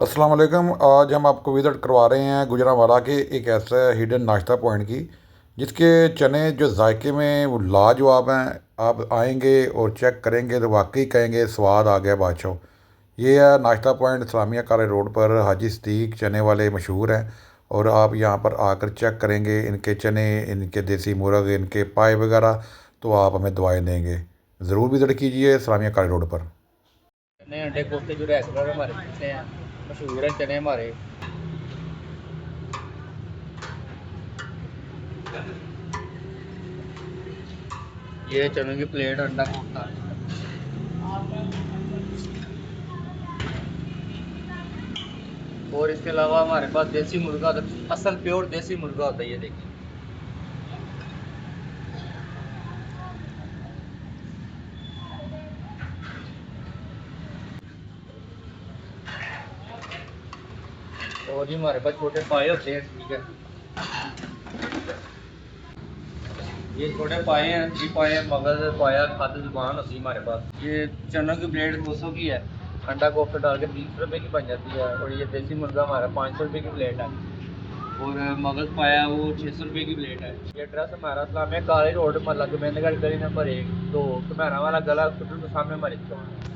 अस्सलाम वालेकुम। आज हम आपको विज़िट करवा रहे हैं गुजरांवाला के एक ऐसा हिडन नाश्ता पॉइंट की, जिसके चने जो जायके में वो लाजवाब हैं। आप आएंगे और चेक करेंगे तो वाकई कहेंगे स्वाद आ गया बादशाह। ये है नाश्ता पॉइंट इस्लामिया कॉलेज रोड पर। हाजी सदीक चने वाले मशहूर हैं। और आप यहाँ पर आकर चेक करेंगे इनके चने, इनके देसी मुर्ग, इनके पाए वगैरह, तो आप हमें दुआएं देंगे। ज़रूर विज़िट कीजिए इस्लामिया कॉलेज रोड पर। चने अंडे कोफ्ते जो रेगुलर हमारे मिलते हैं, मशहूर है चने हमारे। ये चनों की प्लेट अंडा कोफ्ता। और इसके अलावा हमारे पास देसी मुर्गा होता है, असल प्योर देसी मुर्गा होता है। ये देखिए, और ये हमारे पास छोटे पाए होते हैं। ठीक है, ये छोटे पाए हैं, जी पाए, मगज पाया, खाद जुबान होती है हमारे पास। ये चनों की प्लेट 200 की है। अंडा कोफ्ता डाल के 20 रुपये की बन जाती है। और ये देसी मुर्गा हमारा 500 रुपये की प्लेट है। और मगज पाया वो 600 रुपये की प्लेट है। ये एड्रेस हमारा इस्लामिया कॉलेज रोड, मतलब गोविंदगढ़ गली नंबर 1, तो तुम्हारा वाला गला हॉस्पिटल के सामने हमारी दुकान है।